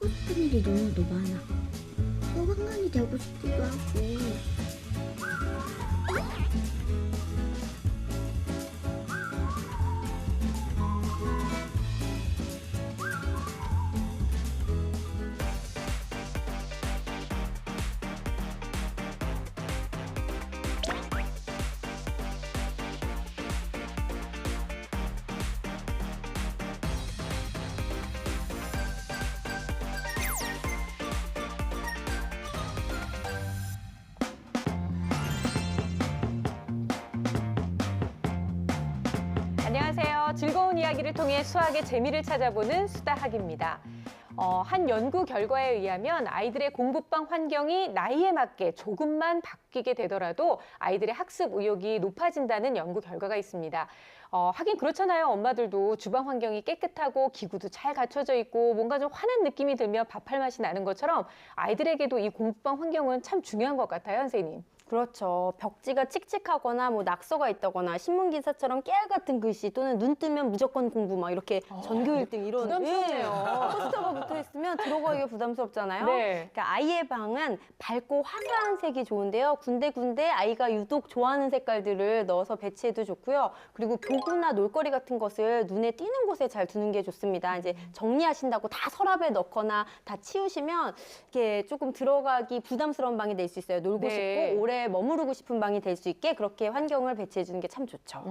하고 싶은 일이 너무도 많아. 소방관이 되고 싶기도 하고. 안녕하세요. 즐거운 이야기를 통해 수학의 재미를 찾아보는 수다학입니다. 한 연구 결과에 의하면 아이들의 공부방 환경이 나이에 맞게 조금만 바뀌게 되더라도 아이들의 학습 의욕이 높아진다는 연구 결과가 있습니다. 하긴 그렇잖아요. 엄마들도 주방 환경이 깨끗하고 기구도 잘 갖춰져 있고 뭔가 좀 환한 느낌이 들며 밥할 맛이 나는 것처럼 아이들에게도 이 공부방 환경은 참 중요한 것 같아요, 선생님. 그렇죠. 벽지가 칙칙하거나 뭐 낙서가 있다거나 신문 기사처럼 깨알 같은 글씨 또는 눈 뜨면 무조건 공부 막 이렇게 전교 1등 이런 부담스럽네요. 포스터가 붙어 있으면 들어가기가 부담스럽잖아요. 네. 그러니까 아이의 방은 밝고 화사한 색이 좋은데요. 군데군데 아이가 유독 좋아하는 색깔들을 넣어서 배치해도 좋고요. 그리고 교구나 놀거리 같은 것을 눈에 띄는 곳에 잘 두는 게 좋습니다. 이제 정리하신다고 다 서랍에 넣거나 다 치우시면 이렇게 조금 들어가기 부담스러운 방이 될 수 있어요. 놀고 네. 싶고 오래 머무르고 싶은 방이 될 수 있게 그렇게 환경을 배치해 주는 게 참 좋죠.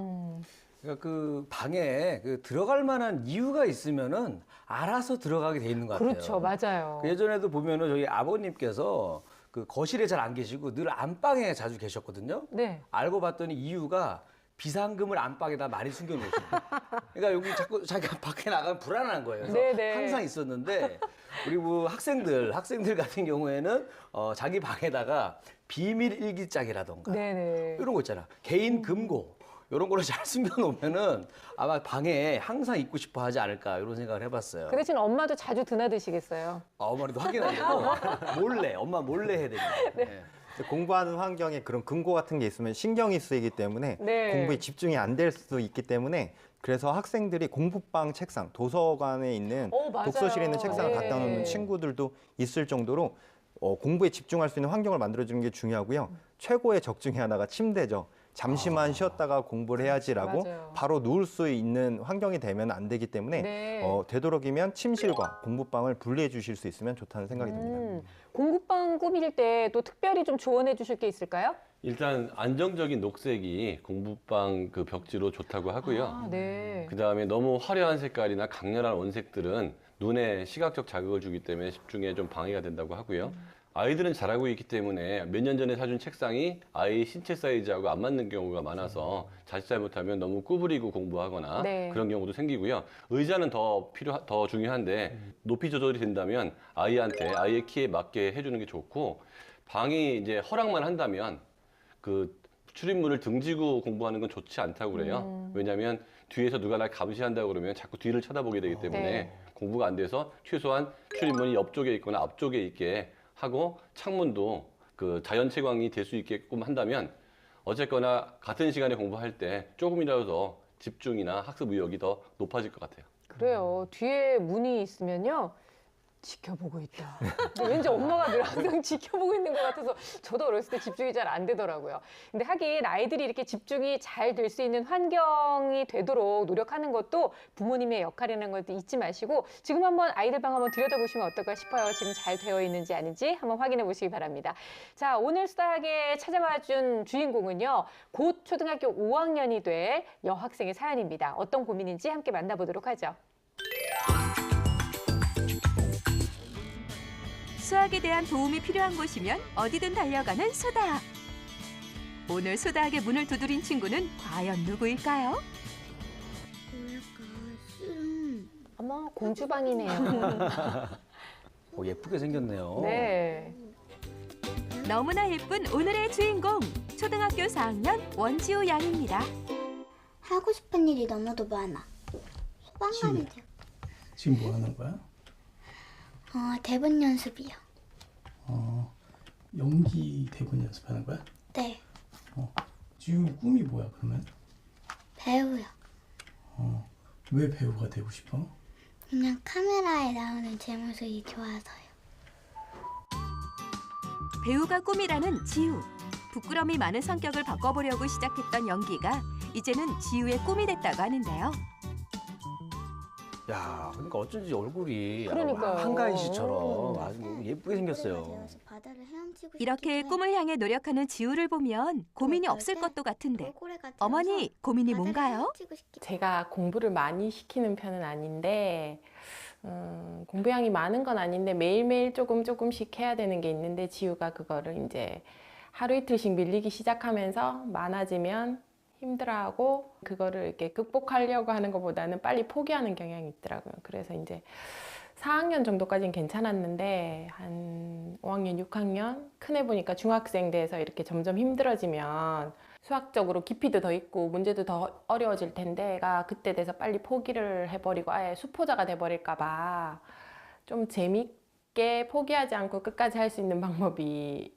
그러니까 그 방에 들어갈 만한 이유가 있으면은 알아서 들어가게 돼 있는 것 같아요. 그렇죠. 맞아요. 그 예전에도 보면은 저희 아버님께서 그 거실에 잘 안 계시고 늘 안방에 자주 계셨거든요. 네. 알고 봤더니 이유가 비상금을 안방에다 많이 숨겨놓으시는 거예요. 그러니까 여기 자꾸 자기가 밖에 나가면 불안한 거예요. 그래서 네네. 항상 있었는데 우리 뭐 학생들 같은 경우에는 자기 방에다가 비밀 일기장이라던가 네네. 이런 거 있잖아. 개인 금고 이런 거를 잘 숨겨놓으면은 아마 방에 항상 있고 싶어 하지 않을까 이런 생각을 해봤어요. 그 대신 엄마도 자주 드나드시겠어요. 어머니도 확인하려고 몰래 엄마 몰래 해야 됩니다. 네. 공부하는 환경에 그런 금고 같은 게 있으면 신경이 쓰이기 때문에 네. 공부에 집중이 안 될 수도 있기 때문에 그래서 학생들이 공부방 책상, 도서관에 있는 맞아요. 독서실에 있는 책상을 네. 갖다 놓는 친구들도 있을 정도로 공부에 집중할 수 있는 환경을 만들어주는 게 중요하고요. 최고의 적중의 하나가 침대죠. 잠시만 쉬었다가 공부를 해야지라고 맞아요. 바로 누울 수 있는 환경이 되면 안 되기 때문에 네. 되도록이면 침실과 공부방을 분리해 주실 수 있으면 좋다는 생각이 듭니다. 공부방 꾸밀 때 또 특별히 좀 조언해 주실 게 있을까요? 일단 안정적인 녹색이 공부방 그 벽지로 좋다고 하고요. 아, 네. 그 다음에 너무 화려한 색깔이나 강렬한 원색들은 눈에 시각적 자극을 주기 때문에 집중에 좀 방해가 된다고 하고요. 아이들은 잘하고 있기 때문에 몇 년 전에 사준 책상이 아이 신체 사이즈하고 안 맞는 경우가 많아서 자칫 잘못하면 너무 구부리고 공부하거나 네. 그런 경우도 생기고요. 의자는 더 중요한데 높이 조절이 된다면 아이의 키에 맞게 해주는 게 좋고 방이 이제 허락만 한다면 그 출입문을 등지고 공부하는 건 좋지 않다고 그래요. 왜냐하면 뒤에서 누가 날 감시한다고 그러면 자꾸 뒤를 쳐다보게 되기 때문에 네. 공부가 안 돼서 최소한 출입문이 옆쪽에 있거나 앞쪽에 있게 하고 창문도 그 자연 채광이 될 수 있게끔 한다면 어쨌거나 같은 시간에 공부할 때 조금이라도 더 집중이나 학습 의욕이 더 높아질 것 같아요. 그래요. 뒤에 문이 있으면요. 지켜보고 있다. 근데 왠지 엄마가 늘 항상 지켜보고 있는 것 같아서 저도 어렸을 때 집중이 잘 안 되더라고요. 근데 하긴 아이들이 이렇게 집중이 잘 될 수 있는 환경이 되도록 노력하는 것도 부모님의 역할이라는 것도 잊지 마시고 지금 한번 아이들 방 한번 들여다보시면 어떨까 싶어요. 지금 잘 되어 있는지 아닌지 한번 확인해 보시기 바랍니다. 자, 오늘 수다하게 찾아와 준 주인공은요. 곧 초등학교 5학년이 될 여학생의 사연입니다. 어떤 고민인지 함께 만나보도록 하죠. 수학에 대한 도움이 필요한 곳이면 어디든 달려가는 수다학. 오늘 수다학의 문을 두드린 친구는 과연 누구일까요? 뭐랄까, 어머, 공주방이네요. 예쁘게 생겼네요. 네. 너무나 예쁜 오늘의 주인공 초등학교 4학년 원지우 양입니다. 하고 싶은 일이 너무도 많아. 소방관이 되고. 지금 뭐 하는 거야? 대본 연습이요. 연기 대본 연습하는 거야? 네, 지금 꿈이 뭐야 그러면? 배우요. 왜 배우가 되고 싶어? 그냥 카메라에 나오는 제 모습이 좋아서요. 배우가 꿈이라는 지우. 부끄러움이 많은 성격을 바꿔보려고 시작했던 연기가 이제는 지우의 꿈이 됐다고 하는데요. 야, 그러니까 어쩐지 얼굴이 그러니까요. 한가인 씨처럼 아주 예쁘게 생겼어요. 되어서 바다를 헤엄치고 이렇게 싶기도 꿈을 해요. 향해 노력하는 지우를 보면 고민이 없을 것도 같은데 어머니 고민이 바다를 뭔가요? 헤엄치고 싶기 제가 공부를 많이 시키는 편은 아닌데 공부량이 많은 건 아닌데 매일매일 조금씩 해야 되는 게 있는데 지우가 그거를 이제 하루 이틀씩 밀리기 시작하면서 많아지면 힘들어하고 그거를 이렇게 극복하려고 하는 것보다는 빨리 포기하는 경향이 있더라고요. 그래서 이제 4학년 정도까지는 괜찮았는데 한 5학년, 6학년 큰애 보니까 중학생 돼서 이렇게 점점 힘들어지면 수학적으로 깊이도 더 있고 문제도 더 어려워질 텐데 애가 그때 돼서 빨리 포기를 해버리고 아예 수포자가 돼버릴까 봐 좀 재밌게 포기하지 않고 끝까지 할 수 있는 방법이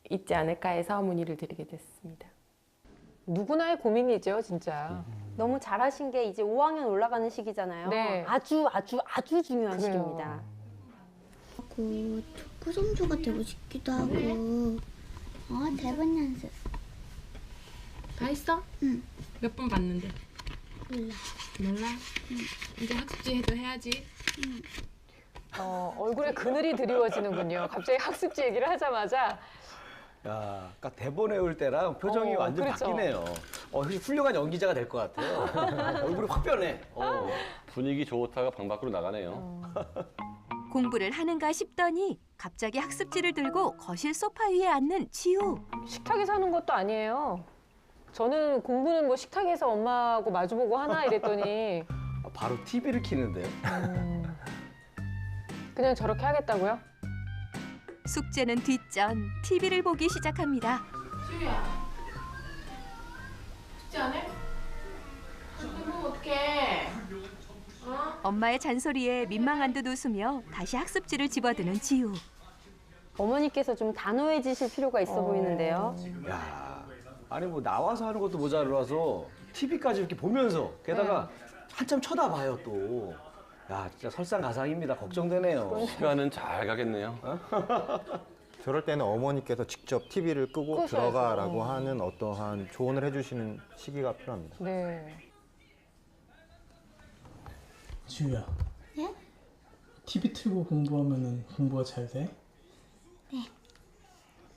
있지 않을까 해서 문의를 드리게 됐습니다. 누구나의 고민이죠, 진짜. 너무 잘하신 게 이제 5학년 올라가는 시기잖아요. 네. 아주 중요한 그래요. 시기입니다. 하고 축구 선수가 되고 싶기도 하고. 대본 연습. 다 했어? 응. 몇 번 봤는데? 몰라. 몰라? 이제 학습지 해도 해야지. 얼굴에 그늘이 드리워지는군요. 갑자기 학습지 얘기를 하자마자. 야, 아까 대본 외울 때랑 표정이 완전 그렇죠. 바뀌네요. 혹시 훌륭한 연기자가 될 것 같아요. 얼굴이 확 변해. 분위기 좋다가 방 밖으로 나가네요. 공부를 하는가 싶더니 갑자기 학습지를 들고 거실 소파 위에 앉는 지우. 식탁에서 하는 것도 아니에요. 저는 공부는 뭐 식탁에서 엄마하고 마주보고 하나 이랬더니 바로 TV를 켜는데요. 그냥 저렇게 하겠다고요? 숙제는 뒷전, TV를 보기 시작합니다. 지우야, 숙제 안 해? 그럼 어떡해? 엄마의 잔소리에 민망한 듯 웃으며 다시 학습지를 집어드는 지우. 어머니께서 좀 단호해지실 필요가 있어 보이는데요. 야, 아니 뭐 나와서 하는 것도 모자라서 TV까지 이렇게 보면서 게다가 한참 쳐다봐요 또. 야, 진짜 설상가상입니다. 걱정되네요. 시간은 잘 가겠네요. 저럴 때는 어머니께서 직접 TV를 끄고 끄셔야죠. 들어가라고 하는 어떠한 조언을 해주시는 시기가 필요합니다. 네. 지우야. 예? TV 틀고 공부하면은 공부가 잘 돼? 네.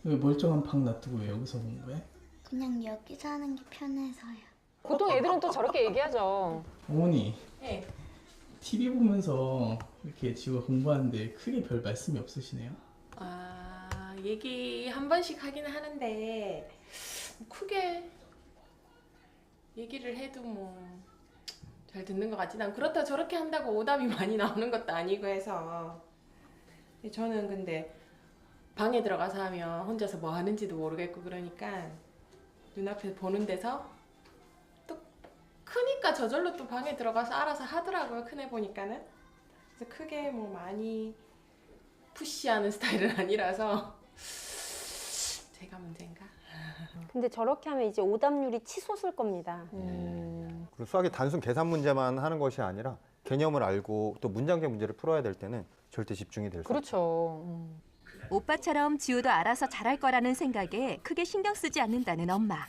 왜 멀쩡한 방 놔두고 왜 여기서 공부해? 그냥 여기서 하는 게 편해서요. 보통 애들은 또 저렇게 얘기하죠. 어머니, 네. TV 보면서 이렇게 지우가 공부하는데 크게 별 말씀이 없으시네요? 얘기 한 번씩 하기는 하는데 크게 얘기를 해도 뭐 잘 듣는 것 같진 않고 그렇다 저렇게 한다고 오답이 많이 나오는 것도 아니고 해서 저는 근데 방에 들어가서 하면 혼자서 뭐 하는지도 모르겠고 그러니까 눈앞에 보는 데서 또 크니까 저절로 또 방에 들어가서 알아서 하더라고요. 큰애 보니까는. 그래서 크게 뭐 많이 푸시하는 스타일은 아니라서 제가 문제인가? 근데 저렇게 하면 이제 오답률이 치솟을 겁니다. 그리고 수학이 단순 계산 문제만 하는 것이 아니라 개념을 알고 또 문장계 문제를 풀어야 될 때는 절대 집중이 될 수 없어요. 그렇죠. 오빠처럼 지우도 알아서 잘할 거라는 생각에 크게 신경 쓰지 않는다는 엄마.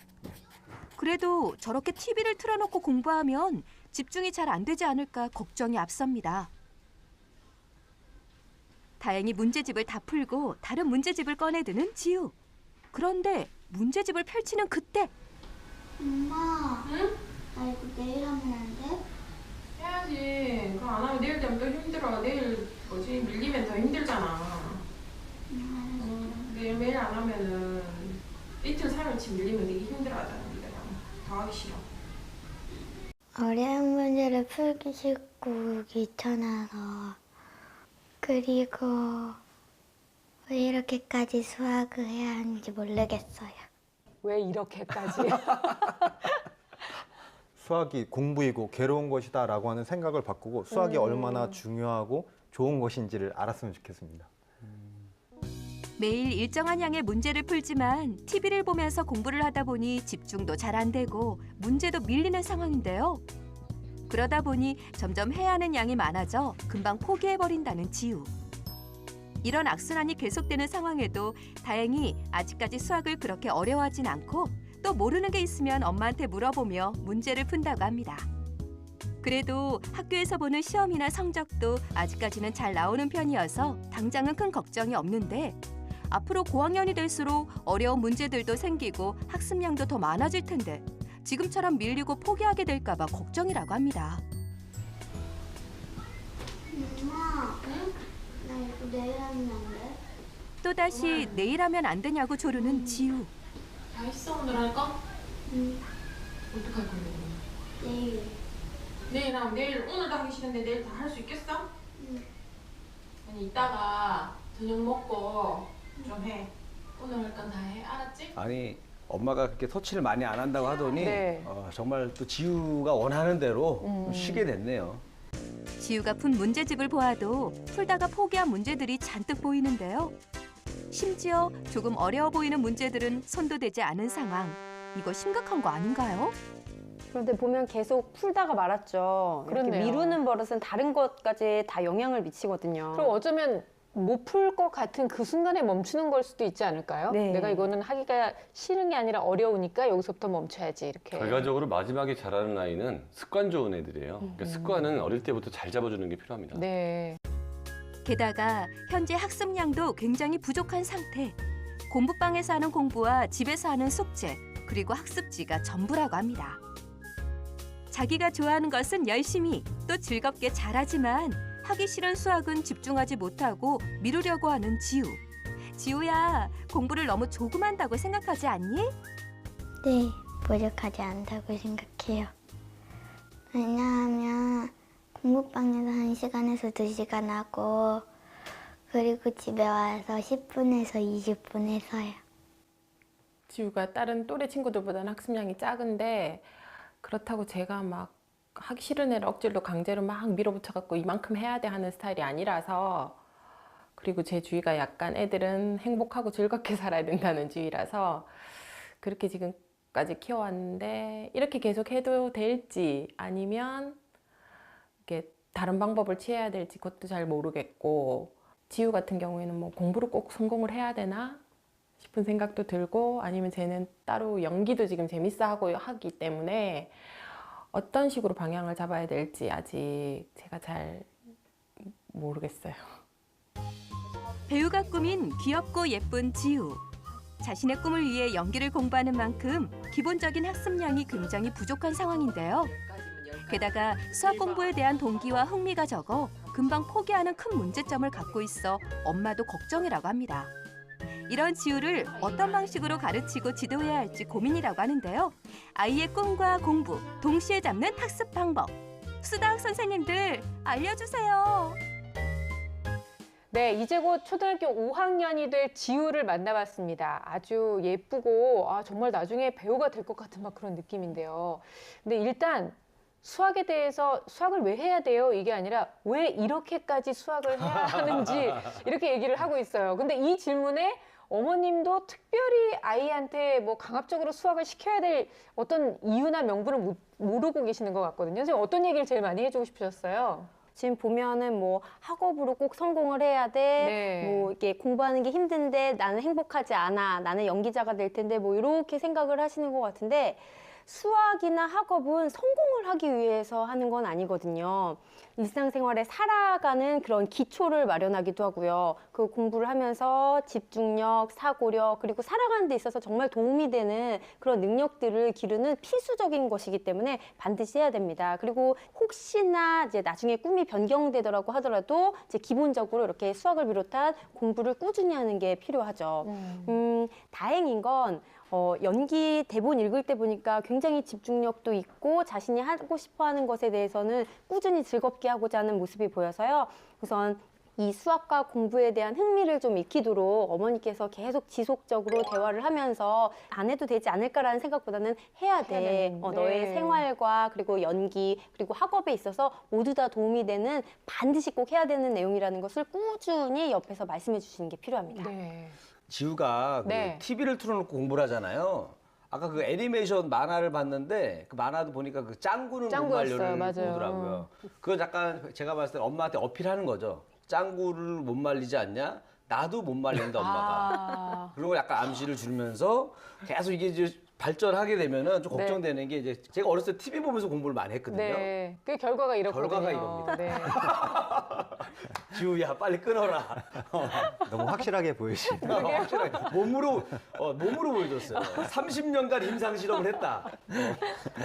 그래도 저렇게 TV를 틀어놓고 공부하면 집중이 잘 안 되지 않을까 걱정이 앞섭니다. 다행히 문제집을 다 풀고 다른 문제집을 꺼내드는 지우. 그런데 문제집을 펼치는 그때 엄마. 응? 나 이거 내일 하면 안 돼? 해야지. 그럼 안 하면 내일 되면 또 힘들어. 내일 밀리면 더 힘들잖아. 매일 안 하면은 이틀 3일치 밀리면 되게 힘들어하잖아. 네가 더 하기 싫어. 어려운 문제를 풀기 싫고 귀찮아서. 그리고 왜 이렇게까지 수학을 해야 하는지 모르겠어요. 왜 이렇게까지? 수학이 공부이고 괴로운 것이다라고 하는 생각을 바꾸고 수학이 얼마나 중요하고 좋은 것인지를 알았으면 좋겠습니다. 매일 일정한 양의 문제를 풀지만 TV를 보면서 공부를 하다 보니 집중도 잘 안 되고 문제도 밀리는 상황인데요. 그러다 보니 점점 해야 하는 양이 많아져 금방 포기해버린다는 지우. 이런 악순환이 계속되는 상황에도 다행히 아직까지 수학을 그렇게 어려워하진 않고 또 모르는 게 있으면 엄마한테 물어보며 문제를 푼다고 합니다. 그래도 학교에서 보는 시험이나 성적도 아직까지는 잘 나오는 편이어서 당장은 큰 걱정이 없는데 앞으로 고학년이 될수록 어려운 문제들도 생기고 학습량도 더 많아질 텐데 지금처럼 밀리고 포기하게 될까 봐 걱정이라고 합니다. 엄마, 나 이거 내일 하면 안 돼? 또다시 내일 하면 안 되냐고 조르는 지우. 다 했어 오늘 할 거? 응, 어떡할 건데? 내일. 내일 하면 내일 오늘도 하기 싫은데 내일 다 할 수 있겠어? 응. 아니 이따가 저녁 먹고 좀 해. 오늘 할 건 다 해. 알았지? 아니 엄마가 그렇게 터치를 많이 안 한다고 하더니 네. 정말 또 지우가 원하는 대로 쉬게 됐네요. 지우가 푼 문제집을 보아도 풀다가 포기한 문제들이 잔뜩 보이는데요. 심지어 조금 어려워 보이는 문제들은 손도 대지 않은 상황. 이거 심각한 거 아닌가요? 그런데 보면 계속 풀다가 말았죠. 이렇게 그렇네요. 미루는 버릇은 다른 것까지 다 영향을 미치거든요. 그럼 어쩌면 못 풀 것 같은 그 순간에 멈추는 걸 수도 있지 않을까요? 네. 내가 이거는 하기가 싫은 게 아니라 어려우니까 여기서부터 멈춰야지 이렇게. 결과적으로 마지막에 자라는 아이는 습관 좋은 애들이에요. 그러니까 습관은 어릴 때부터 잘 잡아주는 게 필요합니다. 네. 게다가 현재 학습량도 굉장히 부족한 상태. 공부방에서 하는 공부와 집에서 하는 숙제, 그리고 학습지가 전부라고 합니다. 자기가 좋아하는 것은 열심히 또 즐겁게 잘하지만 하기 싫은 수학은 집중하지 못하고 미루려고 하는 지우. 지우야, 공부를 너무 조금 한다고 생각하지 않니? 네, 부족하지 않다고 생각해요. 왜냐하면 공부방에서 1시간에서 2시간 하고 그리고 집에 와서 10분에서 20분 해서요. 지우가 다른 또래 친구들보다는 학습량이 작은데 그렇다고 제가 막 하기 싫은 애를 억지로 강제로 막 밀어붙여갖고 이만큼 해야 돼 하는 스타일이 아니라서, 그리고 제 주의가 약간 애들은 행복하고 즐겁게 살아야 된다는 주의라서 그렇게 지금까지 키워왔는데 이렇게 계속 해도 될지 아니면 이렇게 다른 방법을 취해야 될지 그것도 잘 모르겠고, 지우 같은 경우에는 뭐 공부를 꼭 성공을 해야 되나 싶은 생각도 들고, 아니면 쟤는 따로 연기도 지금 재밌어 하고 하기 때문에 어떤 식으로 방향을 잡아야 될지 아직 제가 잘 모르겠어요. 배우가 꾸민 귀엽고 예쁜 지우. 자신의 꿈을 위해 연기를 공부하는 만큼 기본적인 학습량이 굉장히 부족한 상황인데요. 게다가 수학 공부에 대한 동기와 흥미가 적어 금방 포기하는 큰 문제점을 갖고 있어 엄마도 걱정이라고 합니다. 이런 지우를 어떤 방식으로 가르치고 지도해야 할지 고민이라고 하는데요. 아이의 꿈과 공부 동시에 잡는 학습 방법. 수다학 선생님들 알려주세요. 네, 이제 곧 초등학교 5학년이 될 지우를 만나봤습니다. 아주 예쁘고 정말 나중에 배우가 될 것 같은 막 그런 느낌인데요. 근데 일단 수학에 대해서 수학을 왜 해야 돼요? 이게 아니라 왜 이렇게까지 수학을 해야 하는지 이렇게 얘기를 하고 있어요. 근데 이 질문에 어머님도 특별히 아이한테 뭐 강압적으로 수학을 시켜야 될 어떤 이유나 명분을 모르고 계시는 것 같거든요. 선생님 어떤 얘기를 제일 많이 해주고 싶으셨어요? 지금 보면은 뭐 학업으로 꼭 성공을 해야 돼. 네. 뭐 이렇게 공부하는 게 힘든데 나는 행복하지 않아. 나는 연기자가 될 텐데 뭐 이렇게 생각을 하시는 것 같은데, 수학이나 학업은 성공을 하기 위해서 하는 건 아니거든요. 일상생활에 살아가는 그런 기초를 마련하기도 하고요. 그 공부를 하면서 집중력, 사고력, 그리고 살아가는 데 있어서 정말 도움이 되는 그런 능력들을 기르는 필수적인 것이기 때문에 반드시 해야 됩니다. 그리고 혹시나 이제 나중에 꿈이 변경되더라고 하더라도 이제 기본적으로 이렇게 수학을 비롯한 공부를 꾸준히 하는 게 필요하죠. 다행인 건 연기 대본 읽을 때 보니까 굉장히 집중력도 있고 자신이 하고 싶어 하는 것에 대해서는 꾸준히 즐겁게 하고자 하는 모습이 보여서요. 우선 이 수학과 공부에 대한 흥미를 좀 익히도록 어머니께서 계속 지속적으로 대화를 하면서 안 해도 되지 않을까라는 생각보다는 해야 돼. 너의 생활과 그리고 연기 그리고 학업에 있어서 모두 다 도움이 되는, 반드시 꼭 해야 되는 내용이라는 것을 꾸준히 옆에서 말씀해 주시는 게 필요합니다. 네. 지우가 네. TV를 틀어놓고 공부를 하잖아요. 아까 그 애니메이션 만화를 봤는데 그 만화도 보니까 그 짱구는 못 짱구였어요. 말려를 맞아요. 보더라고요. 그거 약간 제가 봤을 때 엄마한테 어필하는 거죠. 짱구를 못 말리지 않냐? 나도 못 말린다 엄마가. 그리고 약간 암시를 주면서 계속 이게 이제 발전하게 되면은 좀 네. 걱정되는 게 이제 제가 어렸을 때 TV 보면서 공부를 많이 했거든요. 네. 그 결과가 이렇거든요. 결과가 이겁니다. 네. 지우야 빨리 끊어라. 너무 확실하게 보이시네요. 확실하게 몸으로 보여줬어요. 30년간 임상 실험을 했다.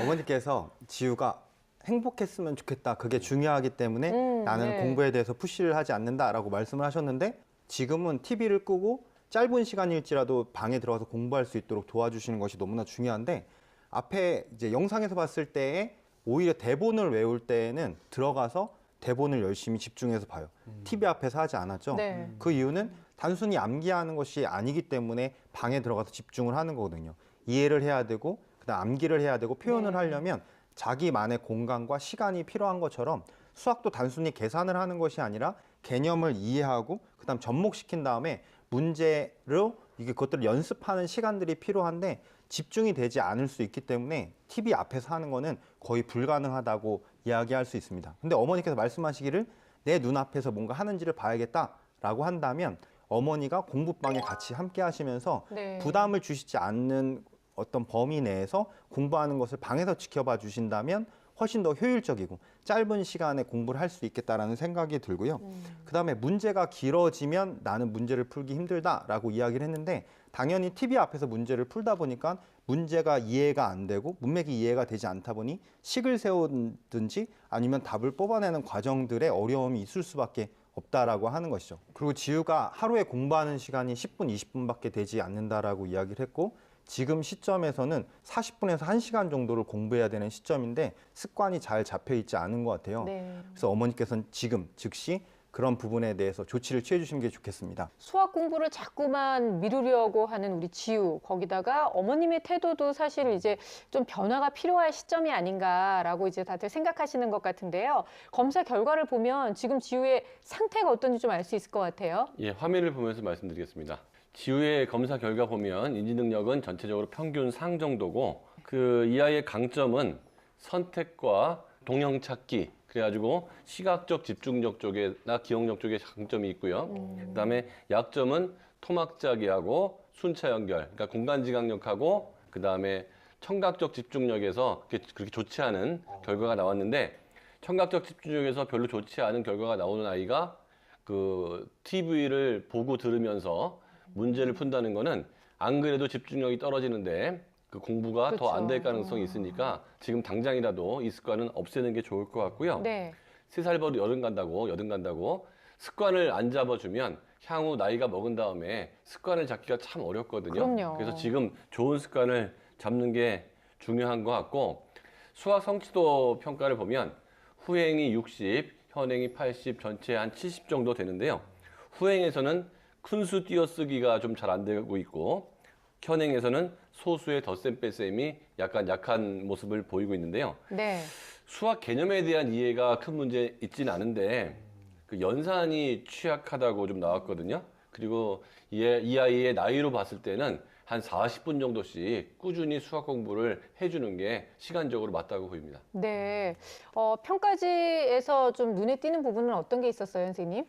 어머니께서 지우가 행복했으면 좋겠다. 그게 중요하기 때문에 나는 네. 공부에 대해서 푸시를 하지 않는다라고 말씀을 하셨는데 지금은 TV를 끄고 짧은 시간일지라도 방에 들어가서 공부할 수 있도록 도와주시는 것이 너무나 중요한데 앞에 이제 영상에서 봤을 때에 오히려 대본을 외울 때에는 들어가서 대본을 열심히 집중해서 봐요. TV 앞에서 하지 않았죠. 네. 그 이유는 단순히 암기하는 것이 아니기 때문에 방에 들어가서 집중을 하는 거거든요. 이해를 해야 되고 그다음 암기를 해야 되고 표현을 하려면 자기만의 공간과 시간이 필요한 것처럼 수학도 단순히 계산을 하는 것이 아니라 개념을 이해하고 그다음 접목시킨 다음에 문제로 이게 그것들을 연습하는 시간들이 필요한데 집중이 되지 않을 수 있기 때문에 TV 앞에서 하는 거는 거의 불가능하다고 이야기할 수 있습니다. 근데 어머니께서 말씀하시기를 내 눈앞에서 뭔가 하는지를 봐야겠다라고 한다면 어머니가 공부방에 같이 함께 하시면서 네. 부담을 주시지 않는 어떤 범위 내에서 공부하는 것을 방에서 지켜봐 주신다면 훨씬 더 효율적이고 짧은 시간에 공부를 할 수 있겠다라는 생각이 들고요. 그다음에 문제가 길어지면 나는 문제를 풀기 힘들다라고 이야기를 했는데 당연히 TV 앞에서 문제를 풀다 보니까 문제가 이해가 안 되고 문맥이 이해가 되지 않다 보니 식을 세우든지 아니면 답을 뽑아내는 과정들에 어려움이 있을 수밖에 없다라고 하는 것이죠. 그리고 지우가 하루에 공부하는 시간이 10분, 20분밖에 되지 않는다라고 이야기를 했고 지금 시점에서는 40분에서 1시간 정도를 공부해야 되는 시점인데 습관이 잘 잡혀 있지 않은 것 같아요. 네. 그래서 어머니께서는 지금 즉시 그런 부분에 대해서 조치를 취해 주시는 게 좋겠습니다. 수학 공부를 자꾸만 미루려고 하는 우리 지우, 거기다가 어머님의 태도도 사실 이제 좀 변화가 필요할 시점이 아닌가라고 이제 다들 생각하시는 것 같은데요. 검사 결과를 보면 지금 지우의 상태가 어떤지 좀 알 수 있을 것 같아요. 예, 화면을 보면서 말씀드리겠습니다. 지우의 검사 결과 보면 인지 능력은 전체적으로 평균 상 정도고 이 아이의 강점은 선택과 동형 찾기 그래가지고 시각적 집중력 쪽에나 기억력 쪽에 장점이 있고요. 그다음에 약점은 토막짜기하고 순차 연결, 그러니까 공간지각력하고 그다음에 청각적 집중력에서 그렇게 좋지 않은 결과가 나왔는데 청각적 집중력에서 별로 좋지 않은 결과가 나오는 아이가 그 TV를 보고 들으면서 문제를 푼다는 거는 안 그래도 집중력이 떨어지는데 그 공부가 더 안 될 가능성이 있으니까 지금 당장이라도 이 습관은 없애는 게 좋을 것 같고요. 네. 3살 버릇 여든 간다고 습관을 안 잡아주면 향후 나이가 먹은 다음에 습관을 잡기가 참 어렵거든요. 그럼요. 그래서 지금 좋은 습관을 잡는 게 중요한 것 같고 수학 성취도 평가를 보면 후행이 60, 현행이 80, 전체 한 70 정도 되는데요. 후행에서는 큰 수 띄어쓰기가 좀 잘 안 되고 있고 현행에서는 소수의 덧셈 뺄셈이 약간 약한 모습을 보이고 있는데요. 네. 수학 개념에 대한 이해가 큰 문제 있지는 않은데 그 연산이 취약하다고 좀 나왔거든요. 그리고 이 아이의 나이로 봤을 때는 한 40분 정도씩 꾸준히 수학 공부를 해주는 게 시간적으로 맞다고 보입니다. 네. 평가지에서 좀 눈에 띄는 부분은 어떤 게 있었어요, 선생님?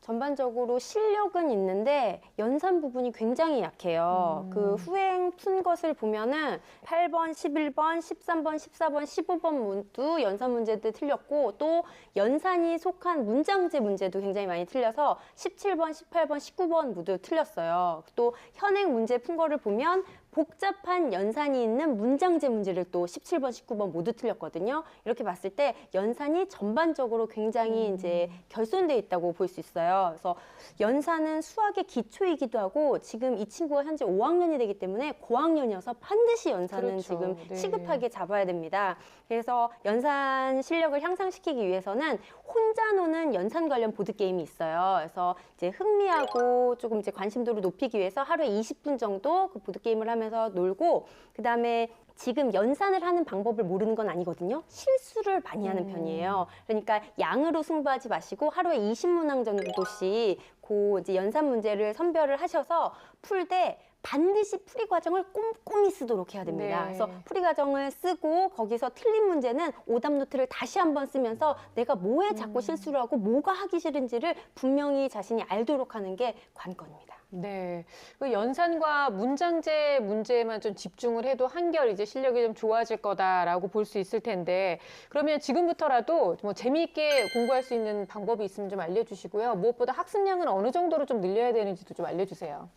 전반적으로 실력은 있는데 연산 부분이 굉장히 약해요. 그 후행 푼 것을 보면은 8번, 11번, 13번, 14번, 15번 모두 연산 문제도 틀렸고 또 연산이 속한 문장제 문제도 굉장히 많이 틀려서 17번, 18번, 19번 모두 틀렸어요. 또 현행 문제 푼 거를 보면 복잡한 연산이 있는 문장제 문제를 또 17번, 19번 모두 틀렸거든요. 이렇게 봤을 때 연산이 전반적으로 굉장히 이제 결손돼 있다고 볼 수 있어요. 그래서 연산은 수학의 기초이기도 하고 지금 이 친구가 현재 5학년이 되기 때문에 고학년이어서 반드시 연산은 그렇죠. 지금 네. 시급하게 잡아야 됩니다. 그래서 연산 실력을 향상시키기 위해서는 혼자 노는 연산 관련 보드게임이 있어요. 그래서 이제 흥미하고 조금 이제 관심도를 높이기 위해서 하루에 20분 정도 그 보드게임을 하면서 놀고 그다음에 지금 연산을 하는 방법을 모르는 건 아니거든요. 실수를 많이 하는 편이에요. 그러니까 양으로 승부하지 마시고 하루에 20문항 정도씩 그 이제 연산 문제를 선별을 하셔서 풀 때 반드시 풀이 과정을 꼼꼼히 쓰도록 해야 됩니다. 네. 그래서 풀이 과정을 쓰고 거기서 틀린 문제는 오답 노트를 다시 한번 쓰면서 내가 뭐에 자꾸 실수를 하고 뭐가 하기 싫은지를 분명히 자신이 알도록 하는 게 관건입니다. 네. 그 연산과 문장제 문제에만 좀 집중을 해도 한결 이제 실력이 좀 좋아질 거다라고 볼 수 있을 텐데, 그러면 지금부터라도 뭐 재미있게 공부할 수 있는 방법이 있으면 좀 알려주시고요. 무엇보다 학습량은 어느 정도로 좀 늘려야 되는지도 좀 알려주세요.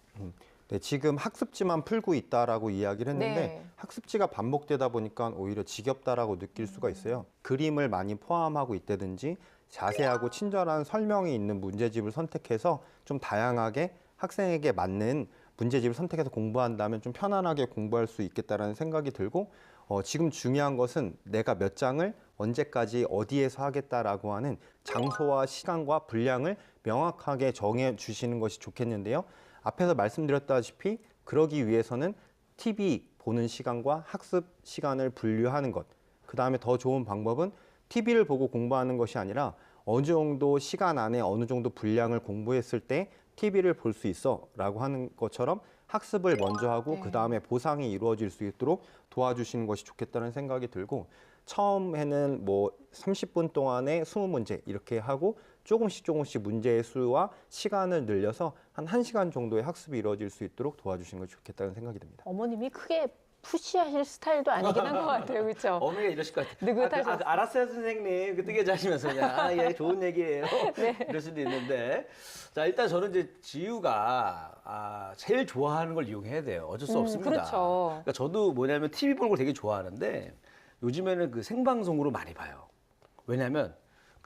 네, 지금 학습지만 풀고 있다라고 이야기를 했는데 네. 학습지가 반복되다 보니까 오히려 지겹다라고 느낄 수가 있어요. 그림을 많이 포함하고 있다든지 자세하고 친절한 설명이 있는 문제집을 선택해서 좀 다양하게 학생에게 맞는 문제집을 선택해서 공부한다면 좀 편안하게 공부할 수 있겠다라는 생각이 들고, 지금 중요한 것은 내가 몇 장을 언제까지 어디에서 하겠다라고 하는 장소와 시간과 분량을 명확하게 정해 주시는 것이 좋겠는데요. 앞에서 말씀드렸다시피 그러기 위해서는 TV 보는 시간과 학습 시간을 분류하는 것. 그다음에 더 좋은 방법은 TV를 보고 공부하는 것이 아니라 어느 정도 시간 안에 어느 정도 분량을 공부했을 때 TV를 볼 수 있어 라고 하는 것처럼 학습을 먼저 하고 네. 그다음에 보상이 이루어질 수 있도록 도와주시는 것이 좋겠다는 생각이 들고, 처음에는 뭐 30분 동안에 20문제 이렇게 하고 조금씩 문제의 수와 시간을 늘려서 한 1시간 정도의 학습이 이루어질 수 있도록 도와주시는 것이 좋겠다는 생각이 듭니다. 어머님이 크게 푸시하실 스타일도 아니긴 한 것 같아요. 그렇죠? 어머니가 이러실 것 같아요. 느긋하셨어요. 알았어요, 선생님. 그 뜨개자시면서 그냥 예, 좋은 얘기예요. 네. 이럴 수도 있는데, 자 일단 저는 이제 지우가 제일 좋아하는 걸 이용해야 돼요. 어쩔 수 없습니다. 그렇죠. 그러니까 저도 뭐냐면 TV 보는 걸 되게 좋아하는데 요즘에는 그 생방송으로 많이 봐요. 왜냐하면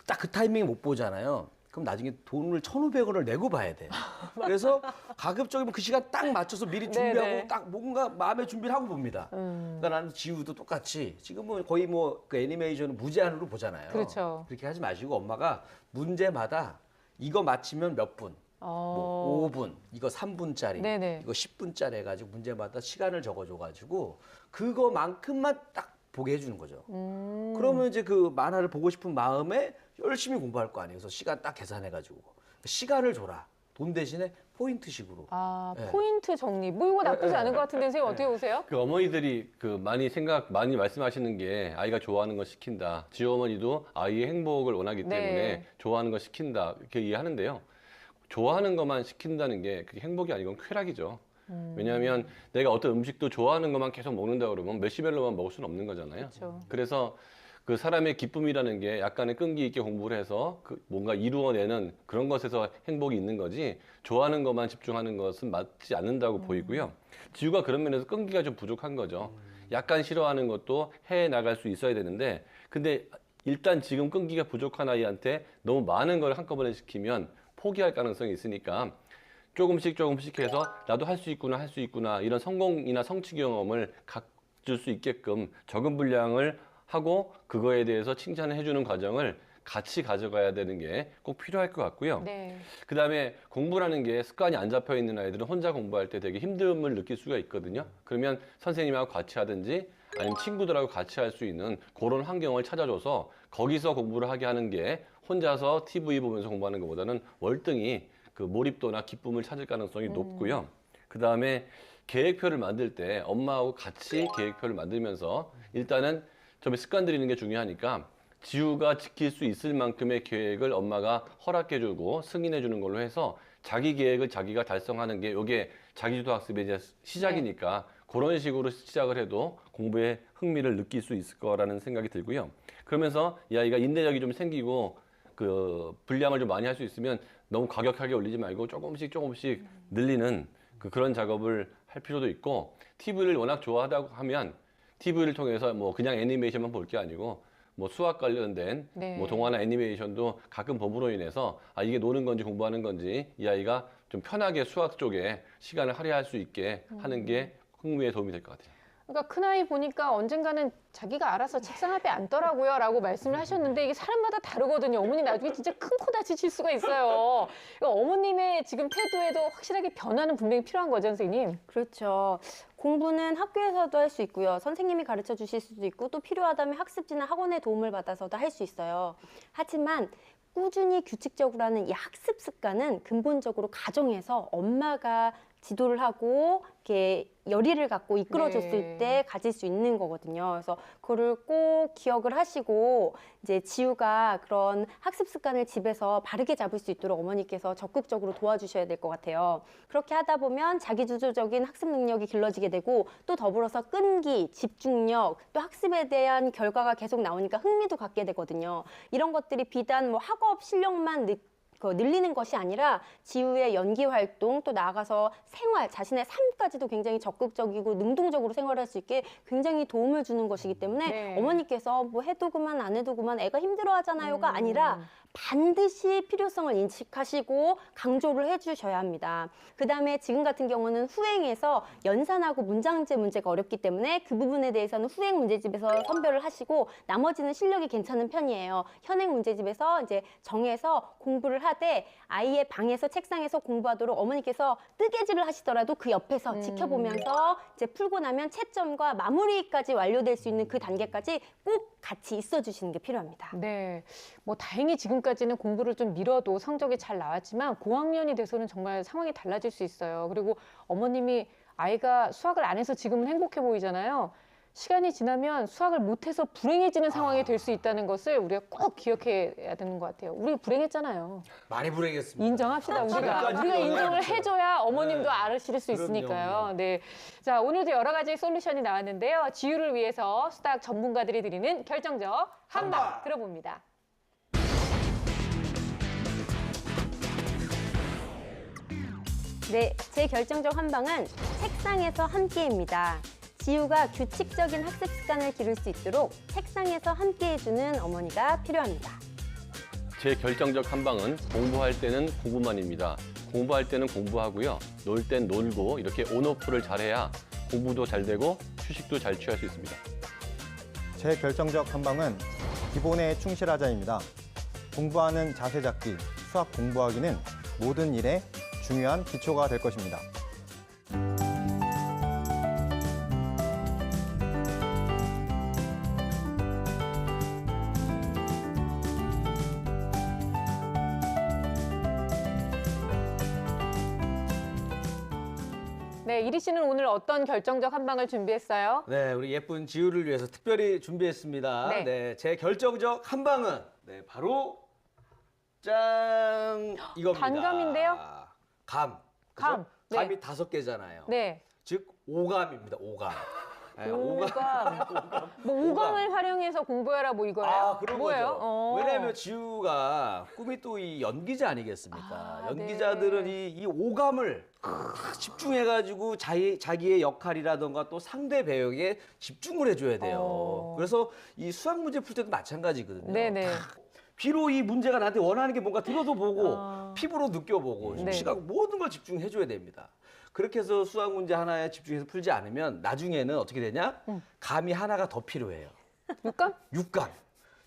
딱 그 타이밍에 못 보잖아요. 그럼 나중에 돈을 1,500원을 내고 봐야 돼. 그래서 가급적이면 그 시간 딱 맞춰서 미리 준비하고 네네. 딱 뭔가 마음의 준비를 하고 봅니다. 그러니까 나는 지우도 똑같이 지금은 거의 뭐 그 애니메이션은 무제한으로 보잖아요. 그렇죠. 그렇게 하지 마시고 엄마가 문제마다 이거 맞히면 몇 분, 뭐 5분, 이거 3분짜리, 네네. 이거 10분짜리 해가지고 문제마다 시간을 적어줘가지고 그거만큼만 딱 보게 해주는 거죠. 그러면 이제 그 만화를 보고 싶은 마음에 열심히 공부할 거 아니에요. 그래서 시간 딱 계산해가지고 시간을 줘라. 돈 대신에 포인트식으로. 아, 네. 포인트 정리. 뭐 이거 나쁘지 않은 것 같은데 선생님 어떻게 보세요? 그 어머니들이 그 많이 말씀하시는 게 아이가 좋아하는 거 시킨다. 지우 어머니도 아이의 행복을 원하기 때문에 네. 좋아하는 거 시킨다. 이렇게 이해하는데요. 좋아하는 것만 시킨다는 게 그게 행복이 아니고 쾌락이죠. 왜냐하면 내가 어떤 음식도 좋아하는 것만 계속 먹는다 그러면 메시벨로만 먹을 수는 없는 거잖아요. 그렇죠. 그래서 그 사람의 기쁨이라는 게 약간의 끈기 있게 공부를 해서 그 뭔가 이루어내는 그런 것에서 행복이 있는 거지, 좋아하는 것만 집중하는 것은 맞지 않는다고 보이고요. 지우가 그런 면에서 끈기가 좀 부족한 거죠. 약간 싫어하는 것도 해 나갈 수 있어야 되는데, 근데 일단 지금 끈기가 부족한 아이한테 너무 많은 걸 한꺼번에 시키면 포기할 가능성이 있으니까 조금씩 해서 나도 할 수 있구나 이런 성공이나 성취 경험을 갖줄 수 있게끔 적은 분량을 하고 그거에 대해서 칭찬을 해주는 과정을 같이 가져가야 되는 게 꼭 필요할 것 같고요. 네. 그다음에 공부라는 게 습관이 안 잡혀 있는 아이들은 혼자 공부할 때 되게 힘듦을 느낄 수가 있거든요. 그러면 선생님하고 같이 하든지 아니면 친구들하고 같이 할 수 있는 그런 환경을 찾아줘서 거기서 공부를 하게 하는 게 혼자서 TV 보면서 공부하는 것보다는 월등히 그 몰입도나 기쁨을 찾을 가능성이 높고요. 그다음에 계획표를 만들 때 엄마하고 같이 계획표를 만들면서 일단은 좀 습관 들이는 게 중요하니까 지우가 지킬 수 있을 만큼의 계획을 엄마가 허락해주고 승인해주는 걸로 해서 자기 계획을 자기가 달성하는 게 이게 자기주도 학습의 이제 시작이니까 그런 식으로 시작을 해도 공부에 흥미를 느낄 수 있을 거라는 생각이 들고요. 그러면서 이 아이가 인내력이 좀 생기고 그 분량을 좀 많이 할 수 있으면 너무 과격하게 올리지 말고 조금씩 늘리는 그런 작업을 할 필요도 있고, TV를 워낙 좋아하다고 하면 TV를 통해서 뭐 그냥 애니메이션만 볼 게 아니고 뭐 수학 관련된 네. 뭐 동화나 애니메이션도 가끔 법으로 인해서 이게 노는 건지 공부하는 건지 이 아이가 좀 편하게 수학 쪽에 시간을 할애할 수 있게 하는 게 흥미에 도움이 될 것 같아요. 그러니까 큰아이 보니까 언젠가는 자기가 알아서 책상 앞에 앉더라고요 라고 말씀을 하셨는데 이게 사람마다 다르거든요. 어머니 나중에 진짜 큰 코 다치실 수가 있어요. 그러니까 어머님의 지금 태도에도 확실하게 변화는 분명히 필요한 거죠, 선생님? 그렇죠. 공부는 학교에서도 할 수 있고요. 선생님이 가르쳐 주실 수도 있고 또 필요하다면 학습지나 학원의 도움을 받아서도 할 수 있어요. 하지만 꾸준히 규칙적으로 하는 이 학습 습관은 근본적으로 가정에서 엄마가 지도를 하고 이렇게 열의를 갖고 이끌어줬을 네. 때 가질 수 있는 거거든요. 그래서 그거를 꼭 기억을 하시고 이제 지우가 그런 학습 습관을 집에서 바르게 잡을 수 있도록 어머니께서 적극적으로 도와주셔야 될 것 같아요. 그렇게 하다 보면 자기주도적인 학습 능력이 길러지게 되고 또 더불어서 끈기, 집중력, 또 학습에 대한 결과가 계속 나오니까 흥미도 갖게 되거든요. 이런 것들이 비단 뭐 학업 실력만 늘리는 것이 아니라 지우의 연기 활동 또 나아가서 생활, 자신의 삶까지도 굉장히 적극적이고 능동적으로 생활할 수 있게 굉장히 도움을 주는 것이기 때문에 네. 어머니께서 뭐 해도 그만 안 해도 그만 애가 힘들어 하잖아요가 아니라 반드시 필요성을 인식하시고 강조를 해주셔야 합니다. 그 다음에 지금 같은 경우는 후행에서 연산하고 문장제 문제가 어렵기 때문에 그 부분에 대해서는 후행 문제집에서 선별을 하시고 나머지는 실력이 괜찮은 편이에요. 현행 문제집에서 이제 정해서 공부를 하되 아이의 방에서 책상에서 공부하도록 어머니께서 뜨개질을 하시더라도 그 옆에서 지켜보면서 이제 풀고 나면 채점과 마무리까지 완료될 수 있는 그 단계까지 꼭 같이 있어 주시는 게 필요합니다. 네, 뭐 다행히 지금까지는 공부를 좀 미뤄도 성적이 잘 나왔지만 고학년이 돼서는 정말 상황이 달라질 수 있어요. 그리고 어머님이 아이가 수학을 안 해서 지금은 행복해 보이잖아요. 시간이 지나면 수학을 못해서 불행해지는 상황이 될 수 있다는 것을 우리가 꼭 기억해야 되는 것 같아요. 우리 불행했잖아요. 많이 불행했습니다. 인정합시다. 우리가 지금까지는 인정을 해줘야 어머님도 네. 알으실 수 그럼요. 있으니까요. 네, 자 오늘도 여러 가지 솔루션이 나왔는데요. 지유를 위해서 수학 전문가들이 드리는 결정적 한방 들어봅니다. 네, 제 결정적 한방은 책상에서 함께입니다. 지우가 규칙적인 학습 습관을 기를 수 있도록 책상에서 함께 해주는 어머니가 필요합니다. 제 결정적 한방은 공부할 때는 공부만입니다. 공부할 때는 공부하고요. 놀 땐 놀고 이렇게 온오프를 잘해야 공부도 잘 되고 휴식도 잘 취할 수 있습니다. 제 결정적 한방은 기본에 충실하자입니다. 공부하는 자세 잡기, 수학 공부하기는 모든 일에 중요한 기초가 될 것입니다. 네, 이리 씨는 오늘 어떤 결정적 한방을 준비했어요? 네, 우리 예쁜 지우를 위해서 특별히 준비했습니다. 네. 네, 제 결정적 한방은 바로 짠 이겁니다. 단감인데요? 감. 감. 그죠? 네. 감이 5개잖아요. 네. 즉 오감입니다. 오감. 네, 오감. 뭐 오감을 활용해서 공부해라 뭐 이거예요? 아, 그런 뭐예요? 거죠. 왜냐하면 지우가 꿈이 또 이 연기자 아니겠습니까? 아, 연기자들은 네. 이 오감을 다 집중해가지고 자기의 역할이라던가 또 상대 배역에 집중을 해줘야 돼요. 그래서 이 수학 문제 풀 때도 마찬가지거든요. 네네. 귀로 이 문제가 나한테 원하는 게 뭔가 들어도 보고 피부로 느껴보고 네. 시각 모든 걸 집중해줘야 됩니다. 그렇게 해서 수학 문제 하나에 집중해서 풀지 않으면 나중에는 어떻게 되냐? 감이 하나가 더 필요해요. 육감? 육감.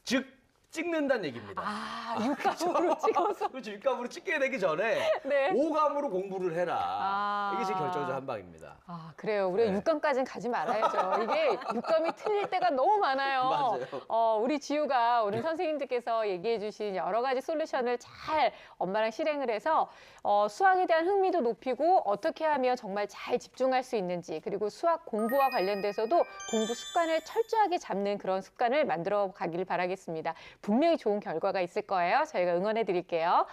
즉 찍는다는 얘기입니다. 아, 육감으로 찍어서. 그렇죠. 육감으로 찍게 되기 전에 네. 오감으로 공부를 해라. 아. 이게 제 결정적 한방입니다. 아, 그래요. 우리가 네. 육감까지는 가지 말아야죠. 이게 육감이 틀릴 때가 너무 많아요. 맞아요. 우리 지우가 오늘 선생님들께서 얘기해 주신 여러 가지 솔루션을 잘 엄마랑 실행을 해서 수학에 대한 흥미도 높이고 어떻게 하면 정말 잘 집중할 수 있는지 그리고 수학 공부와 관련돼서도 공부 습관을 철저하게 잡는 그런 습관을 만들어 가기를 바라겠습니다. 분명히 좋은 결과가 있을 거예요. 저희가 응원해 드릴게요.